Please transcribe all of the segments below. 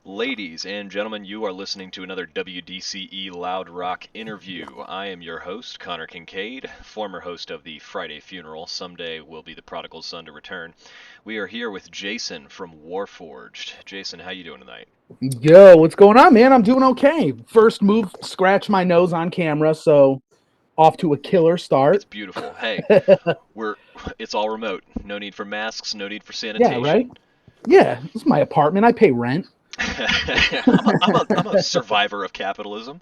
Ladies and gentlemen, you are listening to another WDCE Loud Rock interview. I am your host, Connor Kincaid, former host of the Friday Funeral. Someday will be the prodigal son to return. We are here with Jason from Warforged. Jason, how you doing tonight? Yo, what's going on, man? I'm doing okay. First move, scratch my nose on camera, so off to a killer It's start. beautiful. Hey, we're it's all remote. No need for masks, no need for Yeah, right? sanitation. Yeah, this is my apartment. I pay rent. I'm a survivor of capitalism.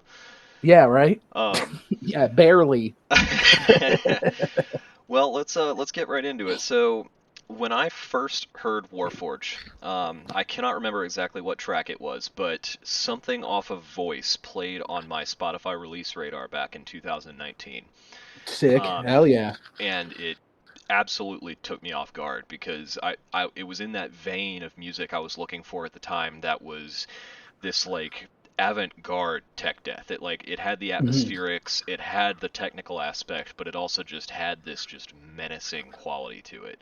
Yeah, right? Um, Yeah, barely. Well, let's get right into it. So, when I first heard Warforge, I cannot remember exactly what track it was, but something off of Voice played on my Spotify release radar back in 2019, Sick. um, Hell yeah. and it absolutely took me off guard because it was in that vein of music I was looking for at the time. That was this like avant-garde tech death. It had the Hmm. atmospherics, it had the technical aspect, but it also just had this just menacing quality to it.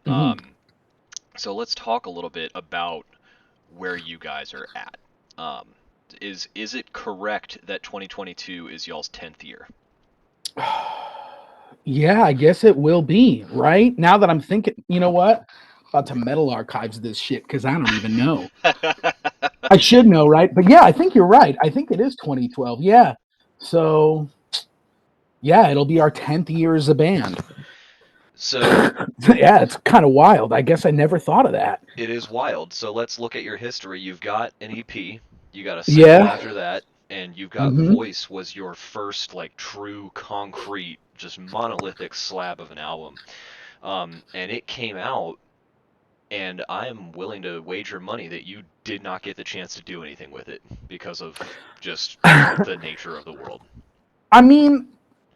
Hmm. Um, so let's talk a little bit about where you guys are at. Um, is it correct that 2022 is y'all's 10th year? Yeah, I guess it will be, right? Now that I'm thinking, you know what? About to metal archives this shit because I don't even know. I should know, right? But yeah, I think you're right. I think it is 2012. Yeah. So, yeah, it'll be our 10th year as a band. So Yeah, it's kind of wild. I guess I never thought of that. it is wild. So let's look at your history. You've got an EP, you got a single Yeah. after that, and you've got Hmm. Voice was your first like true concrete, just monolithic slab of an album. And it came out, and I am willing to wager money that you did not get the chance to do anything with it because of just the nature of the world. I mean,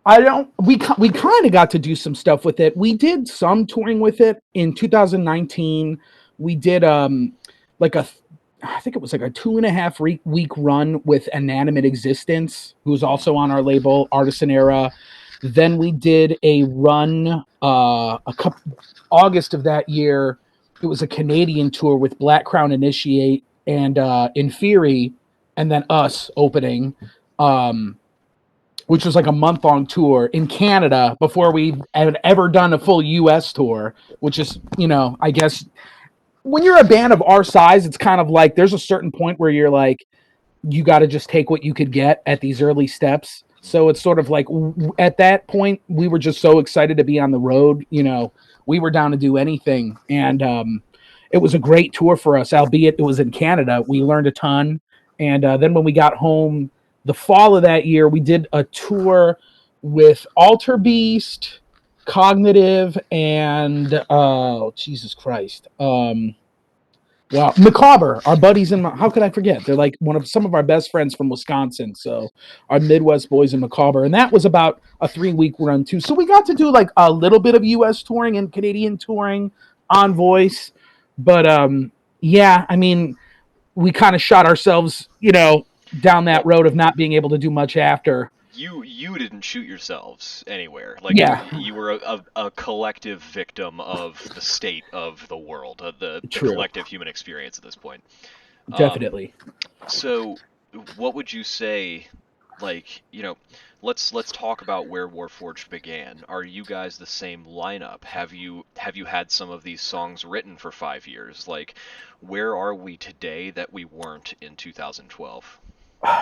I don't. We kind of got to do some stuff with it. We did some touring with it in 2019. We did like a, I think it was like a 2.5 week run with Inanimate Existence, who's Hmm. also on our label, Artisan Era. Then we did a run a couple August of that year. It was a Canadian tour with Black Crown Initiate and Inferi, and then us opening. Um, which was like a month long tour in Canada before we had ever done a full US tour, which is, I guess when you're a band of our size, it's kind of like there's a certain point where you're like, you got to just take what you could get at these early steps. So it's sort of like at that point, we were just so excited to be on the road. We were down to do anything. And it was a great tour for us, albeit it was in Canada. We learned a ton. And then when we got home the fall of that year, we did a tour with Alter Beast, Cognitive, and Jesus Christ. Wow, Macabre, our buddies in how could I forget? They're like one of some of our best friends from Wisconsin. So our Midwest boys in Macabre, and that was about a 3 week run too. So we got to do like a little bit of U.S. touring and Canadian touring on Voice, but yeah, I mean, we kind of shot ourselves, down that Well, road of not being able to do much after. you didn't shoot yourselves anywhere. Like Yeah, you were a collective victim of the state of the world, the true, collective human experience at this point. Um, definitely. so what would you say, like, let's talk about where Warforged began. Are you guys the same lineup? Have you had some of these songs written for 5 years? Like, where are we today that we weren't in 2012?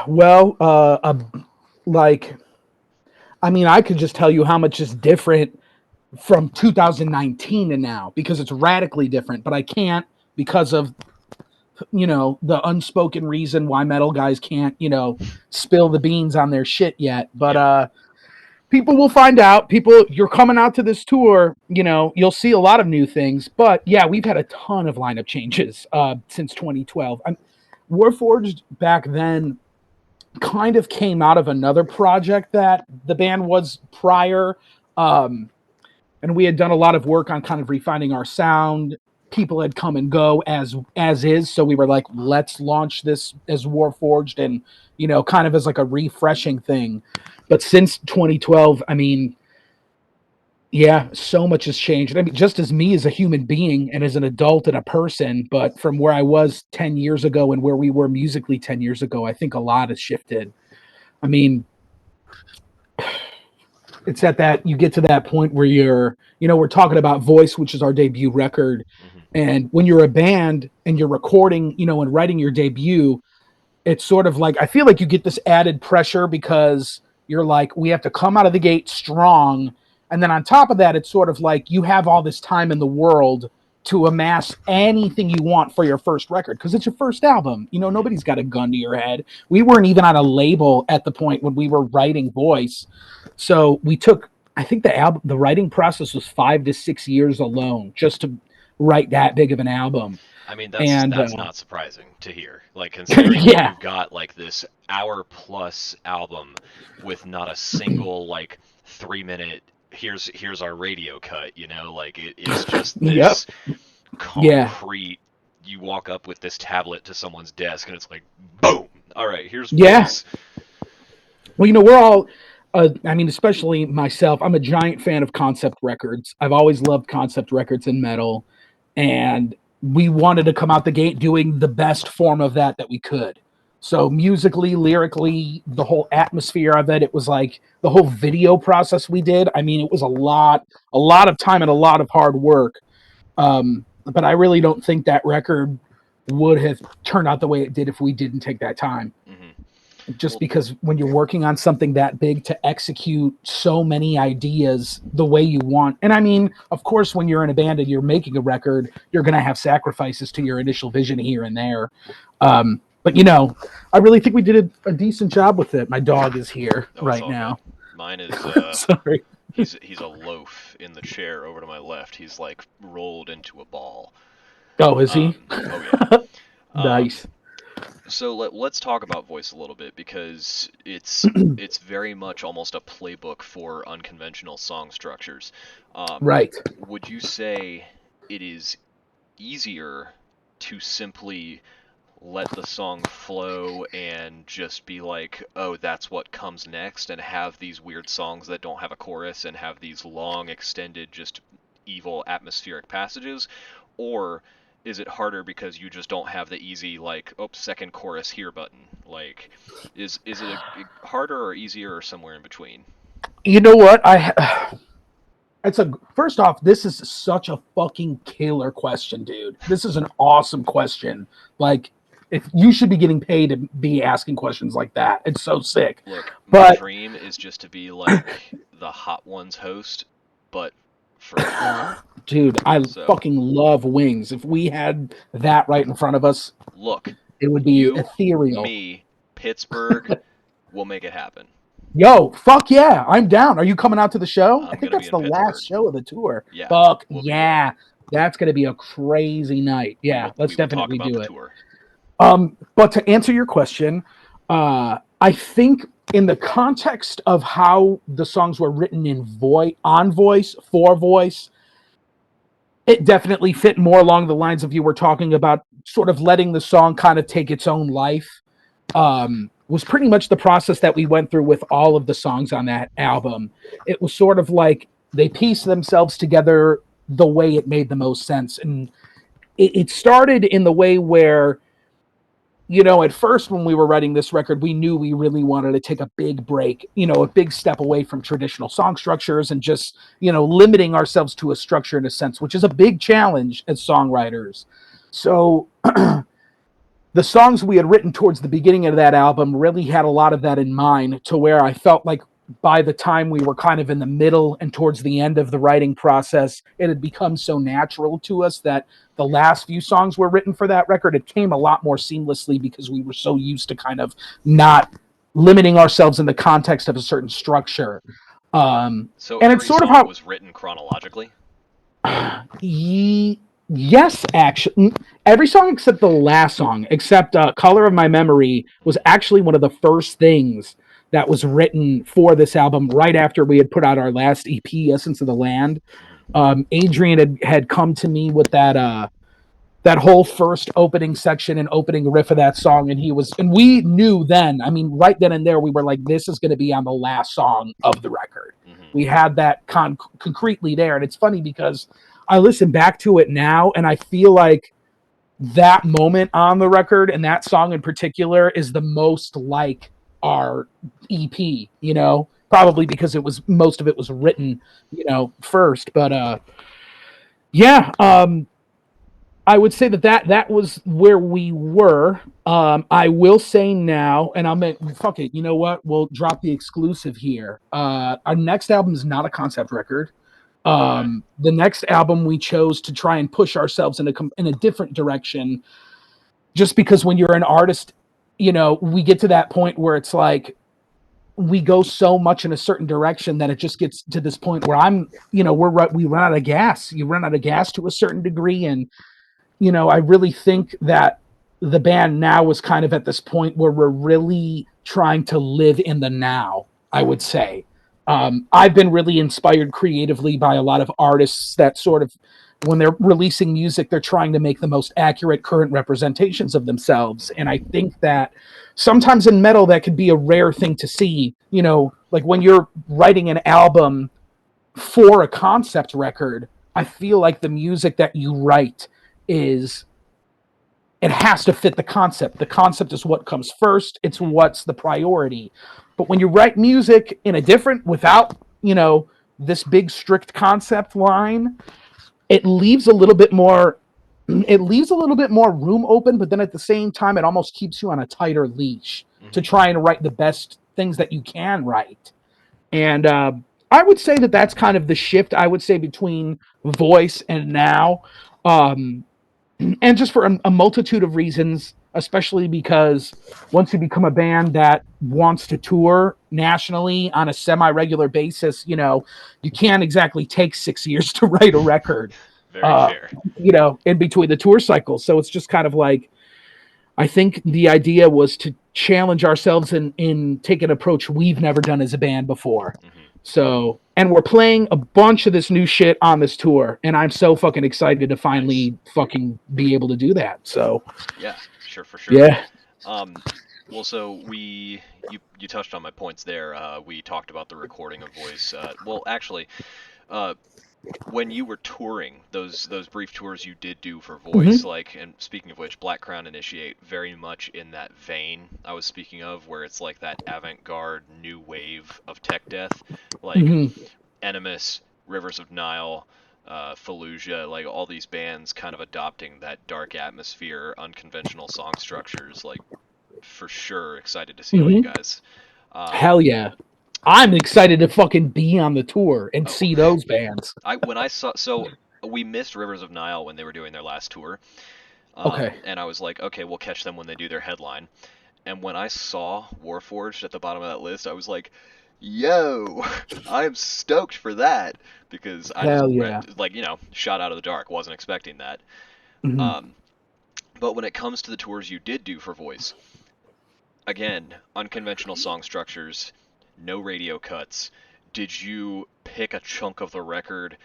Well, like I mean, I could just tell you how much is different from 2019 to now because it's radically different, but I can't because of the unspoken reason why metal guys can't spill the beans on their shit yet. But Yep. people will find out. People, you're coming out to this tour, you'll see a lot of new things. But yeah, we've had a ton of lineup changes since 2012. Warforged back then kind of came out of another project that the band was prior. Um, and we had done a lot of work on kind of refining our sound. People had come and go as is, so we were like, let's launch this as Warforged, and kind of as like a refreshing thing. But since 2012, I mean, Yeah, so much has changed. I mean, just as me as a human being and as an adult and a person, but from where I was 10 years ago and where we were musically 10 years ago, I think a lot has shifted. I mean, it's at that you get to that point where we're talking about Voice, which is our debut record. Hmm. And when you're a band and you're recording, and writing your debut, it's sort of like I feel like you get this added pressure because you're like, we have to come out of the gate strong. And then on top of that, it's sort of like you have all this time in the world to amass anything you want for your first record because it's your first album. Hmm. Nobody's got a gun to your head. We weren't even on a label at the point when we were writing Voice. So we took, I think the writing process was 5 to 6 years alone just to write that big of an album. I mean, And that's not surprising to hear. Like considering that yeah, you've got like this hour plus album with not a single like 3 minute here's our radio cut, like it's just yep, this yeah. concrete. You walk up with this tablet to someone's desk and it's like boom. All right, here's Yeah. Voice. Well, we're all, I mean, especially myself, I'm a giant fan of concept records. I've always loved concept records in metal. And we wanted to come out the gate doing the best form of that we could. So, musically, lyrically, the whole atmosphere of it, it was like the whole video process we did. I mean, it was a lot of time and a lot of hard work. But I really don't think that record would have turned out the way it did if we didn't take that time, Hmm. just Well, because when you're working on something that big to execute so many ideas the way you want. And I mean, of course, when you're in a band and you're making a record, you're going to have sacrifices to your initial vision here and there. But I really think we did a decent job with it. My dog is here oh, it's right all good. now. Mine is Sorry. he's a loaf in the chair over to my left. He's like rolled into a ball. Oh, is he? Oh yeah. Um, Nice. so let's talk about Voice a little bit because it's very much almost a playbook for unconventional song structures. Um, Right. would you say it is easier to simply let the song flow and just be like, oh, that's what comes next, and have these weird songs that don't have a chorus and have these long, extended, just evil atmospheric passages? Or is it harder because you just don't have the easy, like, oh, second chorus here button? Like, is it harder or easier or somewhere in between? You know what? It's a first off, this is such a fucking killer question, dude. This is an awesome question. Like, if you should be getting paid to be asking questions like that. It's so sick. Look, my But dream is just to be like the Hot Ones host, but for me. dude, I So, fucking love wings. If we had that right in front of us, look, it would be you, ethereal. me, Pittsburgh, we'll make it happen. Yo, fuck yeah, I'm down. Are you coming out to the show? I I'm think gonna be that's in the last Pittsburgh. show of the tour. Yeah, Fuck we'll be there. yeah. That's gonna be a crazy night. Yeah, We let's will talk definitely about the do it. tour. But to answer your question, I think in the context of how the songs were written on voice, for voice, it definitely fit more along the lines of you were talking about, sort of letting the song kind of take its own life. Was pretty much the process that we went through with all of the songs on that album. It was sort of like they pieced themselves together the way it made the most sense. And it started in the way where, at first when we were writing this record, we knew we really wanted to take a big break, a big step away from traditional song structures and just, limiting ourselves to a structure in a sense, which is a big challenge as songwriters. So the songs we had written towards the beginning of that album really had a lot of that in mind, to where I felt like by the time we were kind of in the middle and towards the end of the writing process, it had become so natural to us that the last few songs were written for that record. It came a lot more seamlessly because we were so used to kind of not limiting ourselves in the context of a certain structure. So And it's every sort of song how was written chronologically. Yes, actually, every song except the last song, except "Color of My Memory," was Hmm. actually one of the first things that was written for this album. Right after we had put out our last EP, "Essence of the Land," Hmm. Adrian had come to me with that whole first opening section and opening riff of that song, and we knew then. I mean, right then and there, we were like, "This is going to be on the last song of the record." we had that concretely there. And it's funny because I listen back to it now and I feel like that moment on the record and that song in particular is the most like our EP, probably because most of it was written, first. But yeah, I would say that was where we were. I will say now, and I'll make fuck it. You know what? We'll drop the exclusive here. Our next album is not a concept record. Okay. The next album we chose to try and push ourselves in a different direction, just because when you're an artist, we get to that point where it's like we go so much in a certain direction that it just gets to this point where we run out of gas. You run out of gas to a certain degree, and I really think that the band now is kind of at this point where we're really trying to live in the now, I would say. I've been really inspired creatively by a lot of artists that sort of, when they're releasing music, they're trying to make the most accurate current representations of themselves. And I think that sometimes in metal, that could be a rare thing to see, like when you're writing an album for a concept record, I feel like the music that you write it has to fit the concept. The concept is what comes first. It's what's the priority. But when you write music in a different, without, this big strict concept line, it leaves a little bit more room open, but then at the same time, it almost keeps you on a tighter leash to try and write the best things that you can write. And I would say that that's kind of the shift, I would say, between Voice and now. And just for a multitude of reasons, especially because once you become a band that wants to tour nationally on a semi-regular basis, you can't exactly take 6 years to write a record, Very fair. in between the tour cycles. So it's just kind of like, I think the idea was to challenge ourselves in take an approach we've never done as a band before. So, and we're playing a bunch of this new shit on this tour, and I'm so fucking excited to finally fucking be able to do that. So, Yeah, sure, for sure. yeah. Well, so you touched on my points there. We talked about the recording of Voice. Well, actually, uh, when you were touring, those brief tours you did do for Voice, Mm-hmm. like, and speaking of which, Black Crown Initiate, very much in that vein I was speaking of, where it's like that avant-garde new wave of tech death, like Mm-hmm. Animus, Rivers of Nihil, Fallujah, like all these bands kind of adopting that dark atmosphere, unconventional song structures, like for sure excited to see all you Mm-hmm. guys. Um, Hell yeah. I'm excited to fucking be on the tour and oh, see those bands. when I saw, so we missed Rivers of Nihil when they were doing their last tour, Okay. and I was like, okay, we'll catch them when they do their headline. And when I saw Warforged at the bottom of that list, I was like, yo, I'm stoked for that because I just Hell yeah. like shot out of the dark, wasn't expecting that. Mm-hmm. Um, but when it comes to the tours you did do for Voice, again, unconventional song structures, no radio cuts. Did you pick a chunk of the record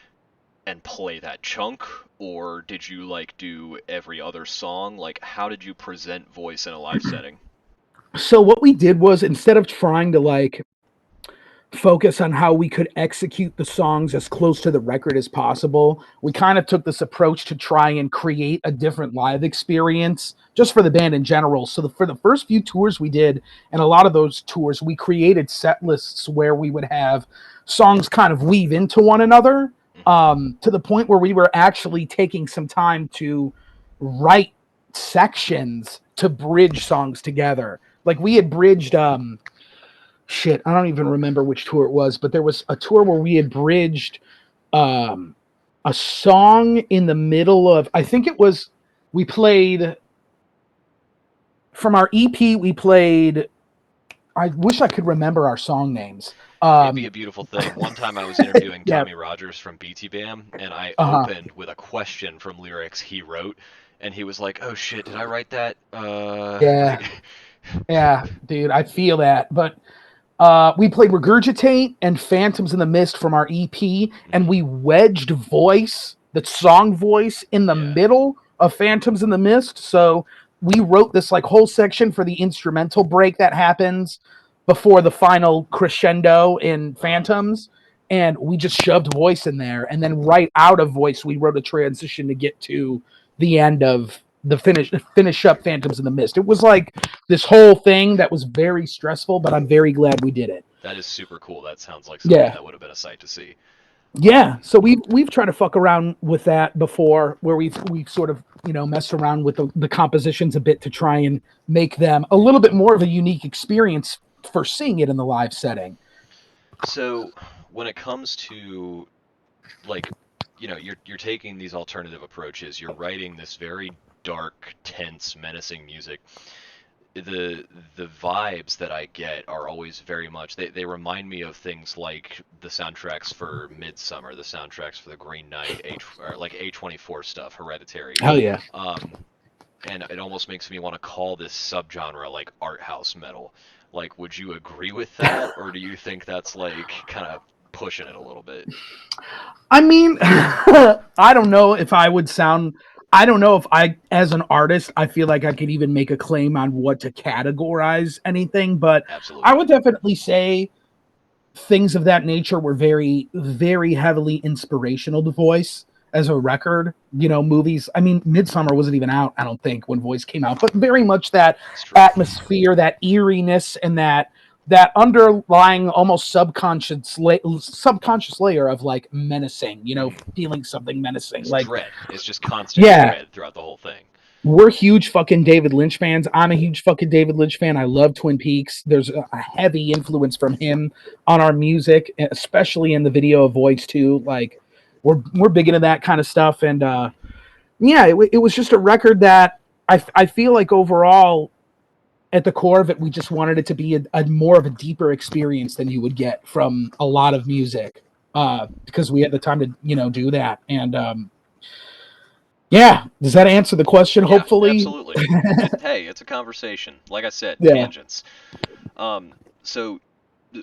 and play that chunk, or did you like do every other song? Like, how did you present Voice in a live setting? So what we did was, instead of trying to like focus on how we could execute the songs as close to the record as possible, we kind of took this approach to try and create a different live experience just for the band in general. So for the first few tours we did, and a lot of those tours, we created set lists where we would have songs kind of weave into one another, to the point where we were actually taking some time to write sections to bridge songs together. Like we had bridged shit, I don't even remember which tour it was, but there was a tour where we had bridged um, a song in the middle of, I think it was, we played from our EP, we played, I wish I could remember our song names. It'd be a beautiful thing. One time I was interviewing Yeah. Tommy Rogers from BT Bam, and I Uh-huh. opened with a question from lyrics he wrote, and he was like, "Oh shit, did I write that?" Yeah. Like, Yeah, dude, I feel that. But we played Regurgitate and Phantoms in the Mist from our EP, and we wedged Voice, the song Voice, in the yeah, middle of Phantoms in the Mist. So we wrote this like whole section for the instrumental break that happens before the final crescendo in uh-huh. Phantoms. and we just shoved voice in there, and then right out of voice we wrote a transition to get to the end of the finish up Phantoms in the Mist. It was like this whole thing that was very stressful, but I'm very glad we did it. That is super cool. That sounds like something Yeah. that would have been a sight to see. Yeah, so we've tried to fuck around with that before, where we've sort of messed around with the compositions a bit to try and make them a little bit more of a unique experience for seeing it in the live setting. So when it comes to like, you're taking these alternative approaches. You're writing this very dark, tense, menacing music. the the vibes that I get are always very much they remind me of things like the soundtracks for Midsummer, the soundtracks for The Green Knight, or like A24 stuff, Hereditary. Hell yeah. Um, and it almost makes me want to call this subgenre like art house metal. Like, would you agree with that, or do you think that's like kind of pushing it a little bit? I mean, I don't know if I would sound. I don't know if I, as an artist, I feel like I could even make a claim on what to categorize anything, but I Absolutely. would definitely say things of that nature were very, very heavily inspirational to Voice as a record. Movies. I mean, Midsummer wasn't even out, I don't think, when Voice came out, but very much that It's true. atmosphere, that eeriness, and that underlying almost subconscious layer of like menacing. Hmm. Feeling something menacing. It's Like, dread. It's just constant yeah, dread throughout the whole thing. we're huge fucking David Lynch fans. I'm a huge fucking David Lynch fan. I love Twin Peaks. There's a heavy influence from him on our music, especially in the video of Voice too. Like, we're big into that kind of stuff, and yeah, it was just a record that I feel like overall at the core of it, we just wanted it to be a more of a deeper experience than you would get from a lot of music, because we had the time to do that, and yeah, does that answer the question? Yeah, Hopefully. absolutely. Hey, it's a conversation. Like I said, Yeah. tangents. So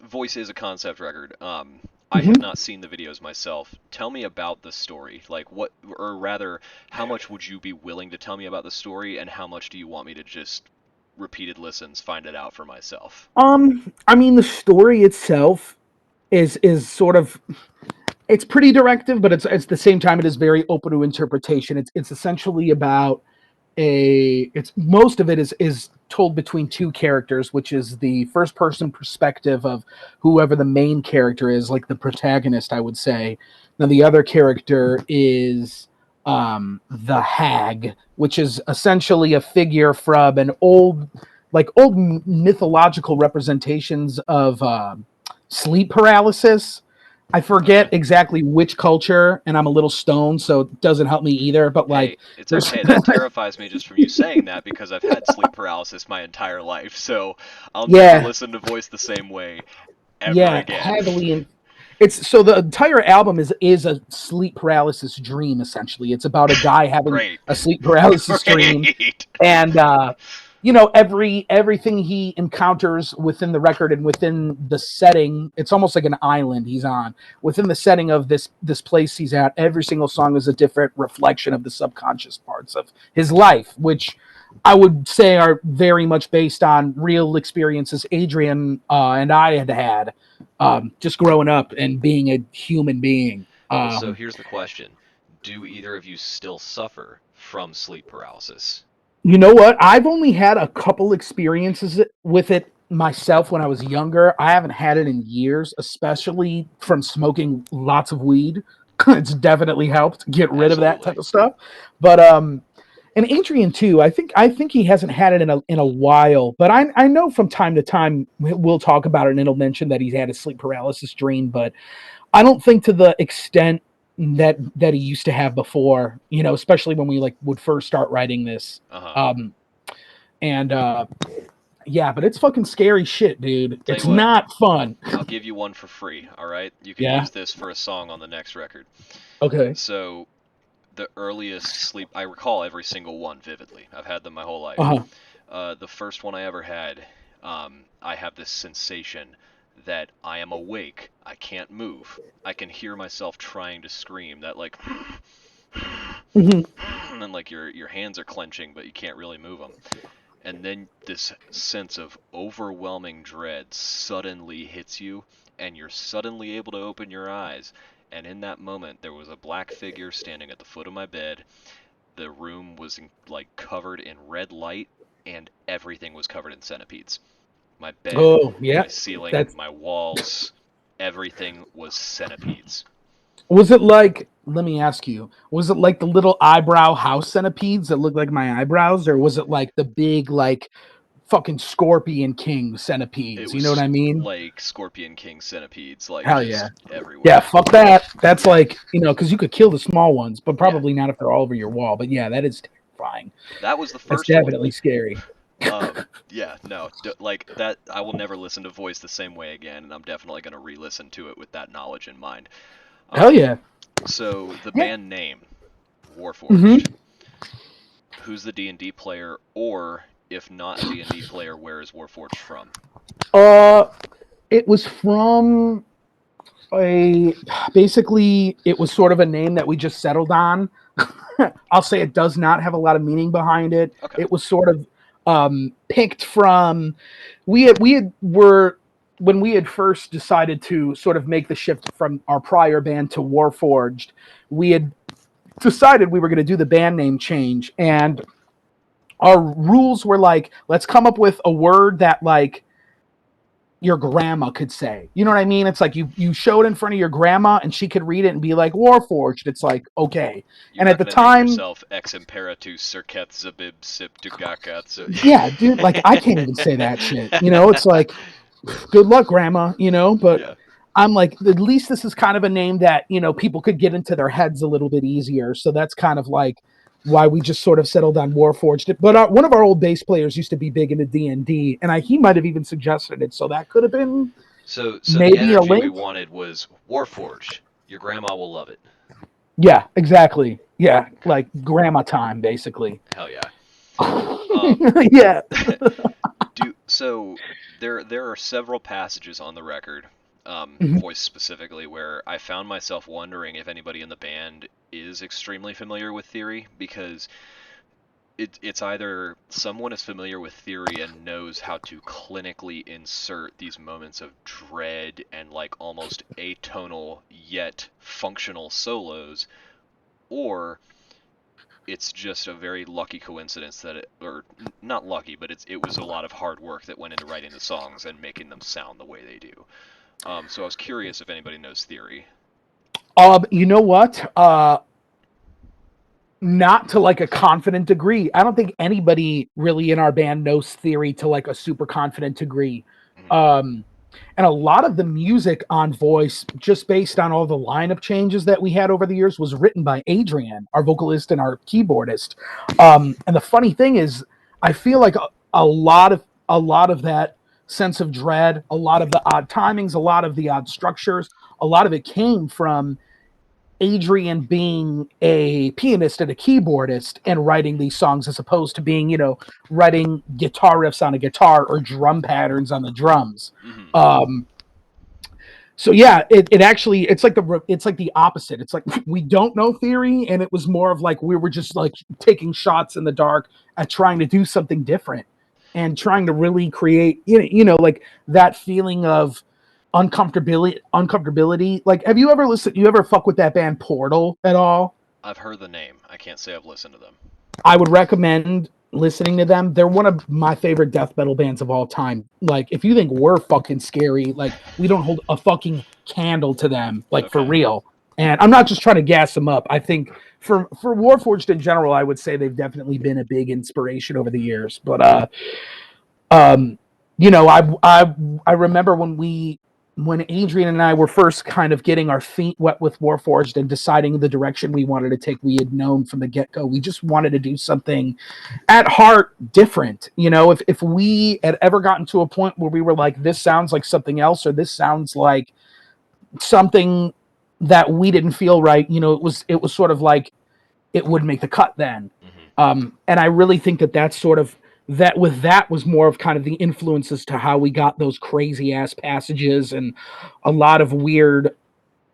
Voice is a concept record. I have Mhm. not seen the videos myself. Tell me about the story. Like what, or rather, how much would you be willing to tell me about the story, and how much do you want me to just repeated listens find it out for myself? I mean, the story itself is sort of, it's pretty directive, but it's at the same time it is very open to interpretation. It's essentially about it's most of it is told between two characters, which is the first person perspective of whoever the main character is, like the protagonist, I would say. Now the other character is the hag, which is essentially a figure from an old mythological representations of sleep paralysis. I Okay. forget exactly which culture, and I'm a little stoned, so it doesn't help me either. But Hey, like, it's there's okay. That terrifies me just from you saying that, because I've had sleep paralysis my entire life, so I'll never yeah, listen to Voice the same way ever yeah, again. heavily in. It's so the entire album is a sleep paralysis dream. Essentially, it's about a guy having Great. a sleep paralysis dream, Great. and everything he encounters within the record and within the setting, it's almost like an island he's on. Within the setting of this place he's at, every single song is a different reflection of the subconscious parts of his life, which I would say are very much based on real experiences Adrian and I had just growing up and being a human being. Well, so here's the question. Do either of you still suffer from sleep paralysis? You know what? I've only had a couple experiences with it myself when I was younger. I haven't had it in years, especially from smoking lots of weed. It's definitely helped get rid of that type Absolutely. of stuff. But and Adrian too. I think he hasn't had it in a while. But I know from time to time we'll talk about it and it'll mention that he's had a sleep paralysis dream. But I don't think to the extent that he used to have before. Especially when we like would first start writing this. Uh-huh. Um, and yeah, but it's fucking scary shit, dude. Tell you It's what, not fun. I'll give you one for free, all right? You can Yeah. use this for a song on the next record. Okay. So, the earliest sleep, I recall every single one vividly. I've had them my whole Uh life. huh. The first one I ever had, I have this sensation that I am awake. I can't move. I can hear myself trying to scream. That like, Hmm. and then like your hands are clenching, but you can't really move them. and then this sense of overwhelming dread suddenly hits you, and you're suddenly able to open your eyes. And in that moment, there was a black figure standing at the foot of my bed. The room was like covered in red light, and everything was covered in centipedes. My bed, Oh, yeah. my ceiling, That's my walls, everything was centipedes. Was it like, let me ask you, was it like the little eyebrow house centipedes that look like my eyebrows, or was it like the big, like, fucking Scorpion King It centipedes? You know what was I mean? like Scorpion King centipedes, like Hell yeah. just Yeah, everywhere. fuck that. That's like, because you could kill the small ones, but Yeah, probably not if they're all over your wall. But yeah, that is terrifying. that was the That's first one. definitely scary. Yeah, no, like that. I will never listen to Voice the same way again, and I'm definitely gonna re-listen to it with that knowledge in mind. Hell Um, yeah. so the Yeah. band name, hmm Warforged. Who's the D&D player, or if not a D&D player, where is Warforged from? Uh, it was from a basically it was sort of a name that we just settled on. I'll say it does not have a lot of meaning behind it. Okay, It was sort of picked from we had were when we had first decided to sort of make the shift from our prior band to Warforged, we had decided we were going to do the band name change, and our rules were like, let's come up with a word that like your grandma could say. You know what I mean? It's like you show it in front of your grandma and she could read it and be like Warforged. It's like okay. you're And at not the gonna name time, yourself Ex Imperatus Circeth Zabib Sip Dugakatsu. yeah, dude, like I can't even say that shit. It's like good luck, grandma. But Yeah. I'm like at least this is kind of a name that people could get into their heads a little bit easier. So that's kind of like why we just sort of settled on Warforged. But one of our old bass players used to be big into D&D, and he might have even suggested it. So that could have been So the maybe a energy we link. wanted was Warforged. Your grandma will love it. Yeah, exactly. Yeah, Okay. like grandma time, basically. Hell yeah. Um, Yeah. do so. There are several passages on the record, Mhm. voice specifically, where I found myself wondering if anybody in the band is extremely familiar with theory, because it's either someone is familiar with theory and knows how to clinically insert these moments of dread and like almost atonal yet functional solos, or it's just a very lucky coincidence that or not lucky, but it was a lot of hard work that went into writing the songs and making them sound the way they do. So I was curious if anybody knows theory. You know what? Not to like a confident degree. I don't think anybody really in our band knows theory to like a super confident degree. Mhm. Um, and a lot of the music on Voice, just based on all the lineup changes that we had over the years, was written by Adrian, our vocalist and our keyboardist. And the funny thing is, I feel like a lot of that sense of dread, a lot of the odd timings, a lot of the odd structures, a lot of it came from Adrian being a pianist and a keyboardist and writing these songs as opposed to being, writing guitar riffs on a guitar or drum patterns on the drums. Mhm. Um, so yeah, it actually it's like the opposite. It's like we don't know theory, and it was more of like we were just like taking shots in the dark at trying to do something different and trying to really create like that feeling of uncomfortability. Like, have you ever listened? You ever fuck with that band Portal at all? I've heard the name. I can't say I've listened to them. I would recommend listening to them. They're one of my favorite death metal bands of all time. Like, if you think we're fucking scary, like, we don't hold a fucking candle to them, like, for Okay. real. And I'm not just trying to gas them up. I think for Warforged in general, I would say they've definitely been a big inspiration over the years. But um, I remember when Adrian and I were first kind of getting our feet wet with Warforged and deciding the direction we wanted to take. We had known from the get go we just wanted to do something at heart different. If we had ever gotten to a point where we were like, this sounds like something else, or this sounds like something that we didn't feel right, it was sort of like it would make the cut then. Mhm. And I really think that's sort of that was more of kind of the influences to how we got those crazy ass passages and a lot of weird,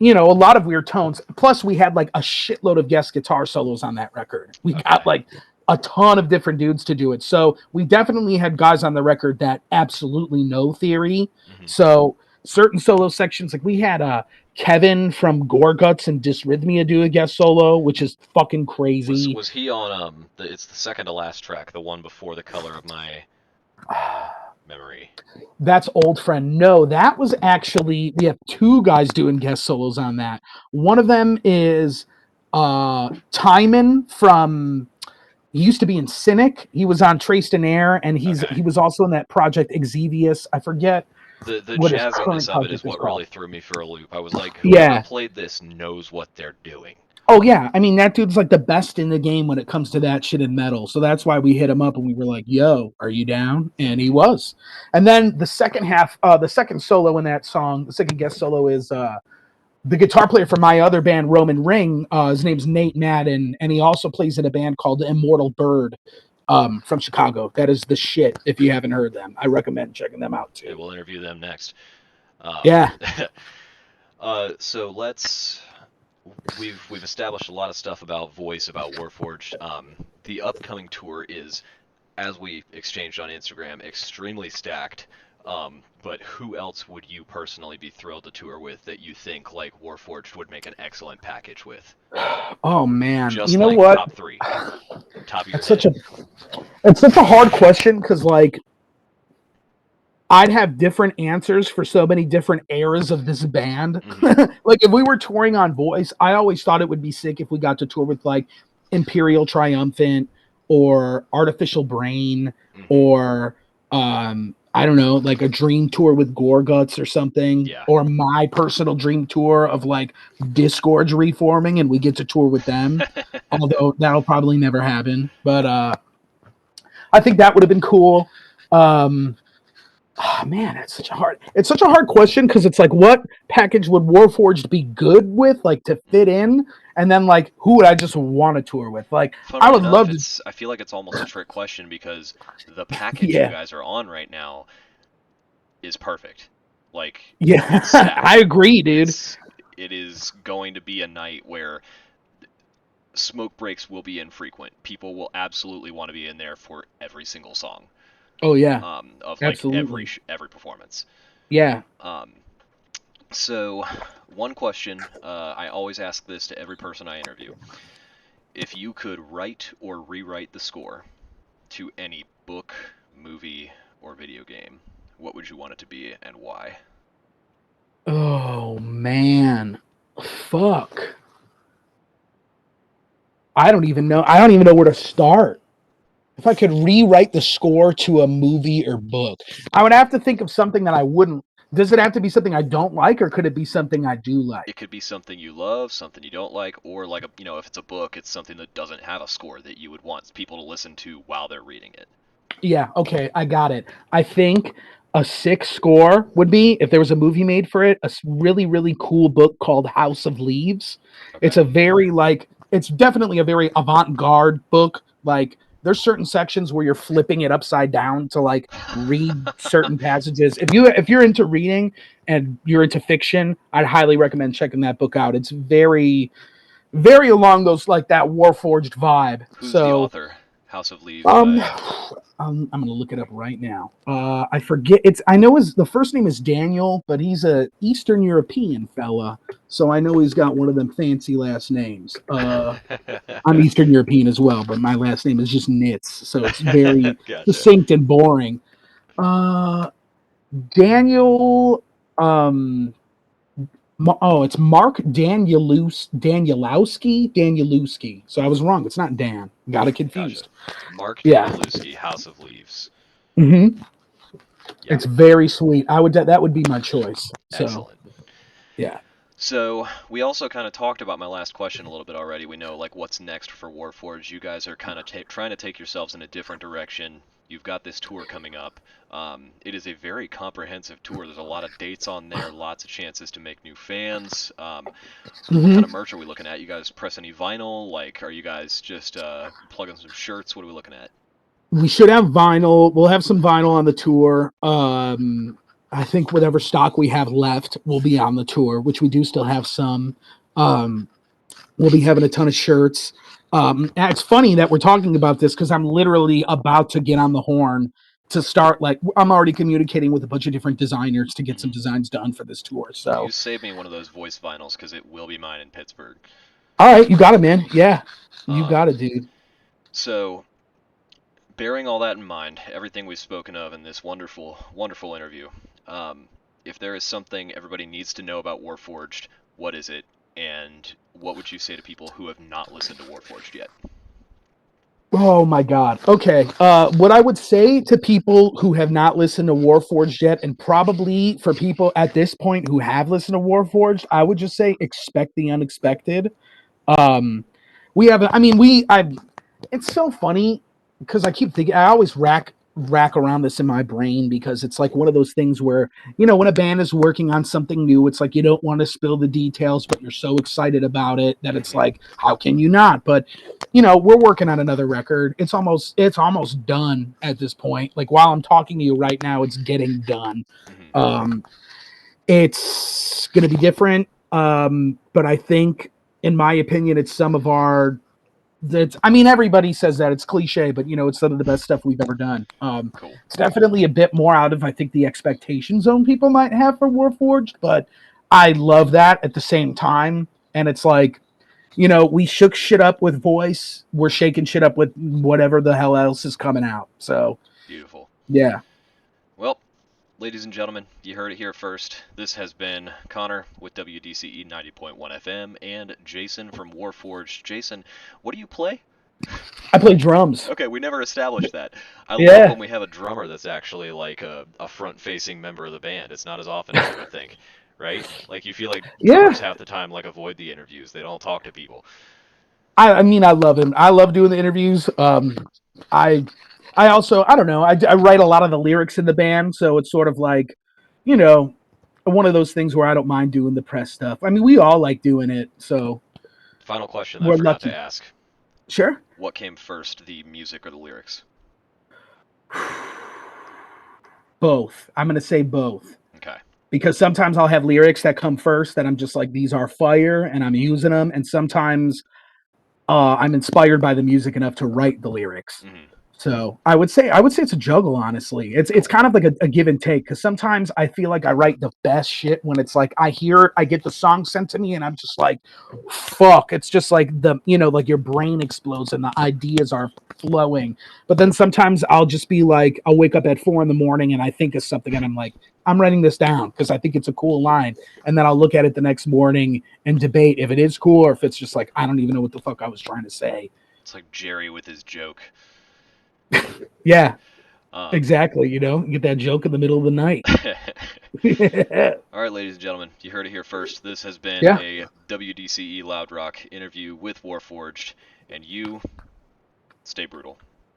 a lot of weird tones. Plus, we had like a shitload of guest guitar solos on that record. We got Okay. like a ton of different dudes to do it. So we definitely had guys on the record that absolutely know theory. Hmm. So certain solo sections, like we had Kevin from Gore Guts and Dysrhythmia do a guest solo, which is fucking Was crazy. was he on it's the second to last track, the one before the color of my memory. That's Old Friend. No, that was actually, we have two guys doing guest solos on that. One of them is Timon from, he used to be in Cynic. He was on Traced in Air, and Okay. he was also in that project Exevius. I forget The what his jazziness current of it project is is what called. really threw me for a loop. I was like, whoever Yeah. played this knows what they're doing. Oh yeah. I mean, that dude's like the best in the game when it comes to that shit in metal. So that's why we hit him up and we were like, "Yo, are you down?" And he was. And then the second half, the second solo in that song, the second guest solo is the guitar player for my other band, Roman Ring. His name's Nate Madden, and he also plays in a band called Immortal Bird from Chicago. That is the shit. If you haven't heard them, I recommend checking them out Okay, too. we'll interview them next. Um, Yeah. so let's we've established a lot of stuff about voice, about Warforged. The upcoming tour is, as we exchanged on Instagram, extremely stacked. But who else would you personally be thrilled to tour with that you think like Warforged would make an excellent package with? Oh man, you Just know like what? top three, top of your It's such head. a it's such a hard question because like I'd have different answers for so many different eras of this band. Hmm. Like if we were touring on Voice, I always thought it would be sick if we got to tour with like Imperial Triumphant or Artificial Brain Hmm. or I don't know, like a dream tour with Gore Guts or something, Yeah. or my personal dream tour of like Disgorge reforming and we get to tour with them. Although that'll probably never happen. But I think that would have been cool. Um Oh, man, it's such a hard question because it's like what package would Warforged be good with, like to fit Hmm. in, and then like who would I just want to tour with? Like I Funnily would enough, love to. it's I feel like it's almost a trick question because the package you Yeah, guys are on right now is perfect. Like it's yeah, I stacked. agree, dude. It's it is going to be a night where smoke breaks will be infrequent. People will absolutely want to be in there for every single song, Oh yeah, of like absolutely. every performance. Yeah. Um, so one question, I always ask this to every person I interview: if you could write or rewrite the score to any book, movie, or video game, what would you want it to be and why? Oh man, fuck. I don't even know. I don't even know where to start. If I could rewrite the score to a movie or book, I would have to think of something that I wouldn't. Does it have to be something I don't like, or could it be something I do like? It could be something you love, something you don't like, or like if it's a book, it's something that doesn't have a score that you would want people to listen to while they're reading it. Yeah, okay, I got it. I think a six score would be if there was a movie made for it, a really, really cool book called House of Leaves. Okay. It's a very like it's definitely a very avant-garde book. Like there's certain sections where you're flipping it upside down to like read certain passages. If you're into reading and you're into fiction, I'd highly recommend checking that book out. It's very, very along those like that Warforged vibe. Who's the So author? House of Leaves um, by. I'm gonna look it up right now. I forget. I know his the first name is Daniel, but he's a Eastern European fella, so I know he's got one of them fancy last names. I'm Eastern European as well, but my last name is just Nitz, so it's very Gotcha. succinct and boring. Uh, Daniel. Um, it's Mark Danielowski. So I was wrong. It's not Dan. Got it Gotcha. confused. Mark Yeah. Danielewski, House of Leaves. Mm-hmm. Yeah, It's very sweet. That would be my choice. So excellent. yeah. So we also kind of talked about my last question a little bit already. We know like what's next for Warforged. You guys are kind of trying to take yourselves in a different direction. You've got this tour coming up. It is a very comprehensive tour. There's a lot of dates on there, lots of chances to make new fans. What kind of Hmm. merch are we looking at? You guys press any vinyl? Like, are you guys just plugging some shirts? What are we looking at? We should have vinyl. We'll have some vinyl on the tour. I think whatever stock we have left will be on the tour, which we do still have some. Um, we'll be having a ton of shirts. It's funny that we're talking about this because I'm literally about to get on the horn to start. Like, I'm already communicating with a bunch of different designers to get some Hmm. designs done for this tour. Well, you So, save me one of those voice vinyls because it will be mine in Pittsburgh. all right, you got it, man. Yeah, you Um, got it, dude. so, bearing all that in mind, everything we've spoken of in this wonderful, wonderful interview, um, if there is something everybody needs to know about Warforged, what is it? And what would you say to people who have not listened to Warforged yet? Oh my God. Okay. What I would say to people who have not listened to Warforged yet, and probably for people at this point who have listened to Warforged, I would just say expect the unexpected. Um, we have, I mean, it's so funny because I keep thinking, I always rack around this in my brain because it's like one of those things where, when a band is working on something new, it's like you don't want to spill the details, but you're so excited about it that it's Hmm. like, how can you not? But we're working on another record. It's almost done at this point. Like while I'm talking to you right now, it's getting done. Hmm. Um, it's gonna be different. But I think, in my opinion, it's some of our that I mean, everybody says that it's cliche, but it's some of the best stuff we've ever done. Cool. It's definitely a bit more out of I think the expectation zone people might have for Warforged, but I love that at the same time. And it's like, we shook shit up with voice. We're shaking shit up with whatever the hell else is coming out. So Beautiful. yeah, Well, ladies and gentlemen, you heard it here first. This has been Connor with WDCE 90.1 FM and Jason from Warforged. Jason, what do you play? I play drums. Okay, we never established that. I love Yeah, when we have a drummer that's actually like a front-facing member of the band. It's not as often as you would think, right? Like you feel like drummers yeah. half the time like avoid the interviews. They don't talk to people. I mean, I love him. I love doing the interviews. I, I also, I don't know. I write a lot of the lyrics in the band, so it's sort of like, you know, one of those things where I don't mind doing the press stuff. I mean, we all like doing it, so Final question that I we're forgot to lucky. ask. Sure. What came first, the music or the lyrics? Both. I'm gonna say both Okay. because sometimes I'll have lyrics that come first that I'm just like these are fire and I'm using them, and sometimes I'm inspired by the music enough to write the lyrics. Hmm. So I would say it's a juggle. Honestly, it's Cool. kind of like a give and take because sometimes I feel like I write the best shit when it's like I get the song sent to me and I'm just like, fuck. It's just like like your brain explodes and the ideas are flowing. But then sometimes I'll just be like, I'll wake up at 4 in the morning and I think of something and I'm like, I'm writing this down because I think it's a cool line, and then I'll look at it the next morning and debate if it is cool or if it's just like I don't even know what the fuck I was trying to say. It's like Jerry with his joke. Yeah, Um, exactly. Get that joke in the middle of the night. All right, ladies and gentlemen, you heard it here first. This has been Yeah. a WDCE Loud Rock interview with Warforged, and you stay brutal.